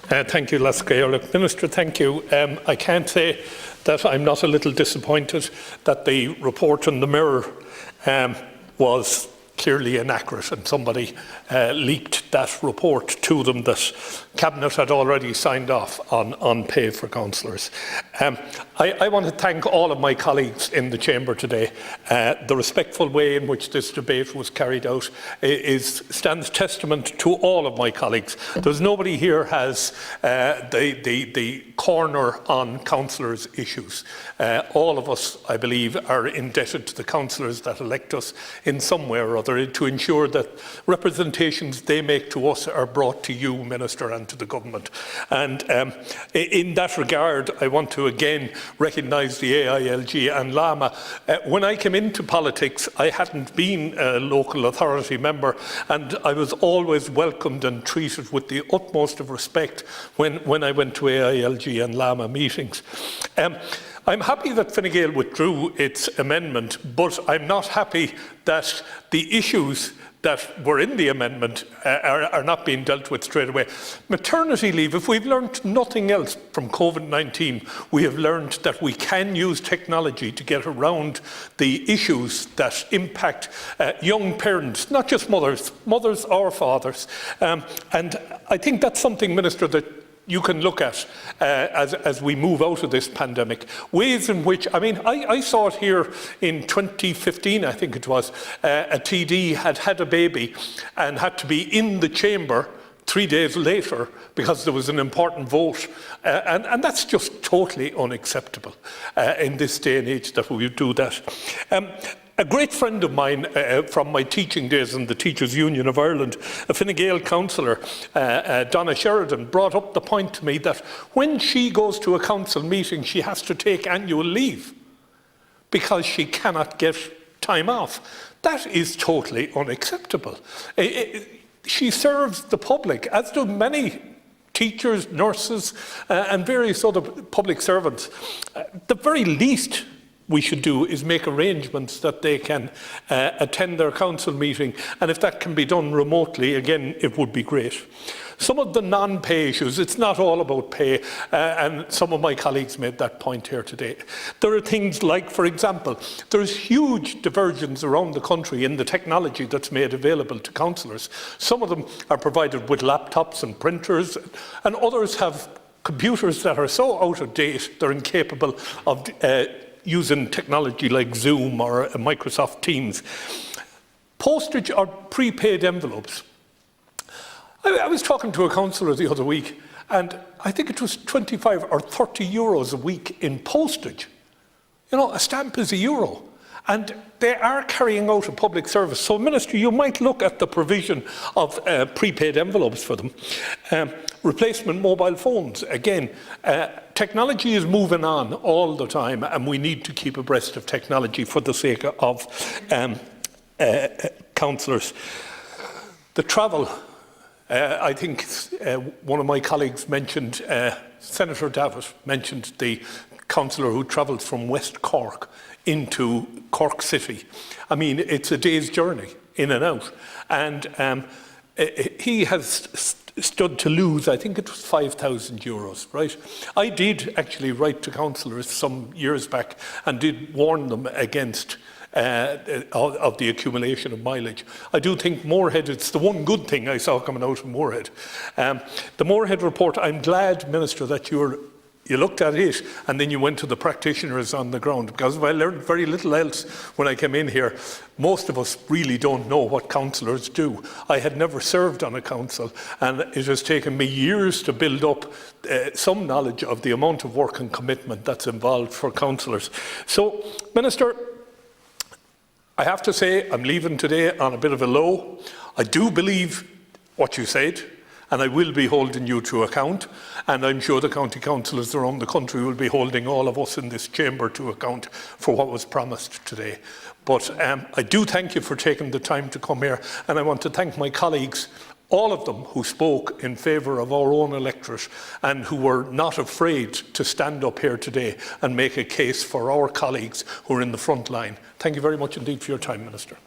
Thank you, Lascair. Minister, thank you. I can't say that I'm not a little disappointed that the report in the Mirror was clearly inaccurate, and somebody leaked that report to them that Cabinet had already signed off on pay for councillors. I want to thank all of my colleagues in the Chamber today. The respectful way in which this debate was carried out stands testament to all of my colleagues. There's nobody here has the corner on councillors' issues. All of us, I believe, are indebted to the councillors that elect us in some way or other to ensure that representations they make to us are brought to you, Minister, and to the Government. And in that regard, I want to again recognise the AILG and LAMA. When I came into politics, I hadn't been a local authority member, and I was always welcomed and treated with the utmost of respect when I went to AILG and LAMA meetings. I'm happy that Fine Gael withdrew its amendment, but I'm not happy that the issues that were in the amendment are not being dealt with straight away. Maternity leave, if we've learned nothing else from COVID-19, we have learned that we can use technology to get around the issues that impact young parents, not just mothers or fathers. And I think that's something, Minister, that you can look at as we move out of this pandemic. Ways in which, I saw it here in 2015, I think it was, a TD had a baby and had to be in the chamber 3 days later because there was an important vote. And that's just totally unacceptable in this day and age that we do that. A great friend of mine from my teaching days in the Teachers' Union of Ireland, a Fine Gael councillor, Donna Sheridan, brought up the point to me that when she goes to a council meeting, she has to take annual leave because she cannot get time off. That is totally unacceptable. She serves the public, as do many teachers, nurses, and various other public servants. The very least we should do is make arrangements that they can attend their council meeting, and if that can be done remotely, again, it would be great. Some of the non-pay issues, it's not all about pay, and some of my colleagues made that point here today. There are things like, for example, there's huge divergence around the country in the technology that's made available to councillors. Some of them are provided with laptops and printers, and others have computers that are so out of date they're incapable of using technology like Zoom or Microsoft Teams. Postage or prepaid envelopes. I was talking to a councillor the other week, and I think it was 25 or 30 euros a week in postage. You know, a stamp is €1. And they are carrying out a public service. So, Minister, you might look at the provision of prepaid envelopes for them. Replacement mobile phones. Again, technology is moving on all the time, and we need to keep abreast of technology for the sake of councillors. The travel, I think one of my colleagues mentioned, Senator Davitt mentioned the councillor who travels from West Cork into Cork City. I mean, it's a day's journey in and out. And he has stood to lose, I think it was €5,000, right? I did actually write to councillors some years back and did warn them against of the accumulation of mileage. I do think Moorhead, it's the one good thing I saw coming out of Moorhead. The Moorhead report, I'm glad, Minister, that you looked at it and then you went to the practitioners on the ground, because I learned very little else when I came in here. Most of us really don't know what councillors do. I had never served on a council, and it has taken me years to build up some knowledge of the amount of work and commitment that's involved for councillors. So, Minister, I have to say I'm leaving today on a bit of a low. I do believe what you said, and I will be holding you to account, and I'm sure the county councillors around the country will be holding all of us in this chamber to account for what was promised today. But I do thank you for taking the time to come here, and I want to thank my colleagues, all of them who spoke in favour of our own electorate and who were not afraid to stand up here today and make a case for our colleagues who are in the front line. Thank you very much indeed for your time, Minister.